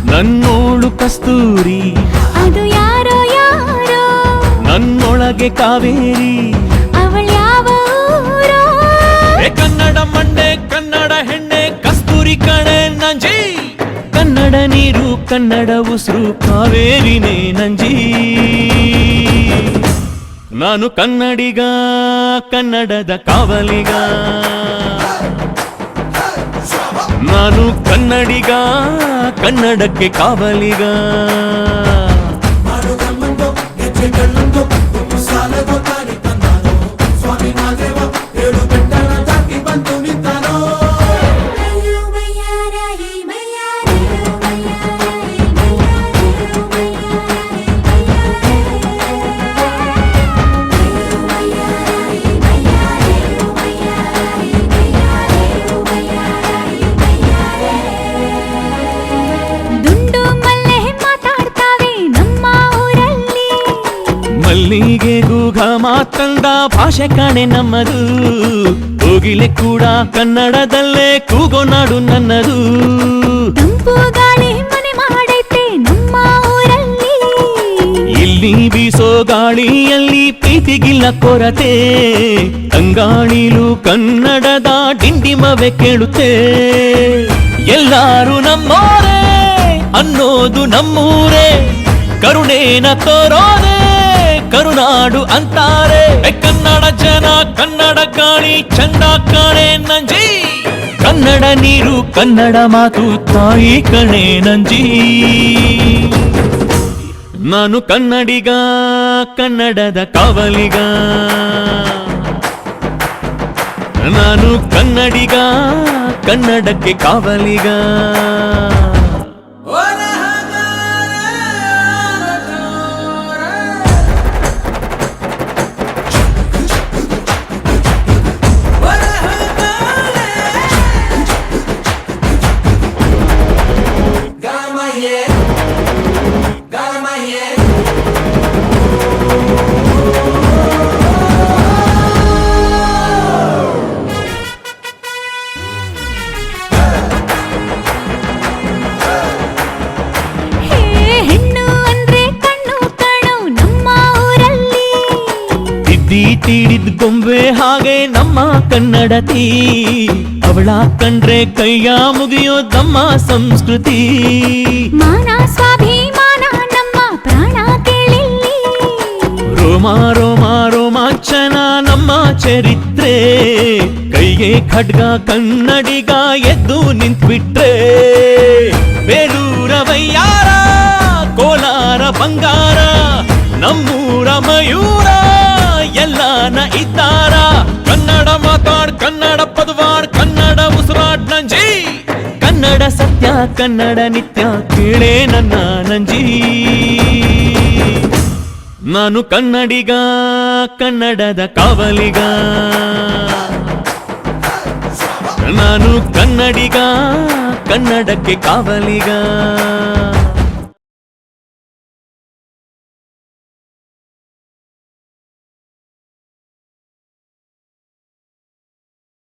ನನ್ನೋಳು ಕಸ್ತೂರಿ ಅದು ಯಾರೋ ಯಾರೋ ನನ್ನೊಳಗೆ ಕಾವೇರಿ ಅವಳ್ಯಾವ ಊರೋ ಕನ್ನಡ ಮಂಡೆ ಕನ್ನಡ ಹೆಣ್ಣೆ ಕಸ್ತೂರಿ ಕಣೆ ನಂಜಿ ಕನ್ನಡ ನೀರು ಕನ್ನಡ ಉಸಿರು ಕಾವೇರಿನೇ ನಂಜಿ ನಾನು ಕನ್ನಡಿಗ ಕನ್ನಡದ ಕಾವಲಿಗ ನಾನು ಕನ್ನಡಿಗ ಕನ್ನಡಕ್ಕೆ ಕಾವಲಿಗ ಮಲ್ಲಿಗೆ ಗೂಘ ಮಾತಂದ ಭಾಷೆ ಕಾಣೆ ನಮ್ಮದು ಕೋಗಿಲೆ ಕೂಡ ಕನ್ನಡದಲ್ಲೇ ಕೂಗೋ ನಾಡು ನನ್ನದು ತಂಪು ಗಾಳಿ ಮನೆ ಮಾಡೈತೆ ನಮ್ಮ ಊರಲ್ಲಿ ಇಲ್ಲಿ ಬೀಸೋ ಗಾಳಿಯಲ್ಲಿ ಪ್ರೀತಿಗಿಲ್ಲ ಕೊರತೆ ತಂಗಾಳಿಲು ಕನ್ನಡದ ಡಿಂಡಿಮವೆ ಕೇಳುತ್ತೆ ಎಲ್ಲಾರು ನಮ್ಮೋರೇ ಅನ್ನೋದು ನಮ್ಮೂರೇ ಕರುಣೇನ ತೋರೋರೆ ಕರುನಾಡು ಅಂತಾರೆ ಕನ್ನಡ ಜನ ಕನ್ನಡ ಗಾಳಿ ಚಂದ ಕಾಣೆ ನಂಜಿ ಕನ್ನಡ ನೀರು ಕನ್ನಡ ಮಾತು ತಾಯಿ ಕಣೆ ನಂಜಿ ನಾನು ಕನ್ನಡಿಗ ಕನ್ನಡದ ಕಾವಲಿಗ ನಾನು ಕನ್ನಡಿಗ ಕನ್ನಡಕ್ಕೆ ಕಾವಲಿಗ ತೀಡಿದ ಗೊಂಬೆ ಹಾಗೆ ನಮ್ಮ ಕನ್ನಡತಿ ಅವಳ ಕಂಡ್ರೆ ಕೈಯ ಮುಗಿಯೋದಮ್ಮ ಸಂಸ್ಕೃತಿ ಮಾನ ಸ್ವಾಭಿಮಾನ ನಮ್ಮ ಪ್ರಾಣ ಕೇಳಿಲ್ಲಿ ರೋಮ ರೋಮ ರೋಮಾಂಚನ ನಮ್ಮ ಚರಿತ್ರೆ ಕೈಗೆ ಖಡ್ಗ ಕನ್ನಡಿಗ ಎದ್ದು ನಿಂತ್ಬಿಟ್ರೆ ಬೇಲೂರ ವಯ್ಯಾರ ಕೋಲಾರ ಬಂಗಾರ ನಮ್ಮೂರ ಮಯೂರ ಎಲ್ಲಾನ ಇದ್ದಾರ ಕನ್ನಡ ಮಾತಾಡ್ ಕನ್ನಡ ಪದವಾಡ್ ಕನ್ನಡ ಉಸಿರಾಡ್ ನಂಜಿ ಕನ್ನಡ ಸತ್ಯ ಕನ್ನಡ ನಿತ್ಯ ಕೇಳೇ ನನ್ನ ನಂಜಿ ನಾನು ಕನ್ನಡಿಗ ಕನ್ನಡದ ಕಾವಲಿಗ ನಾನು ಕನ್ನಡಿಗ ಕನ್ನಡಕ್ಕೆ ಕಾವಲಿಗ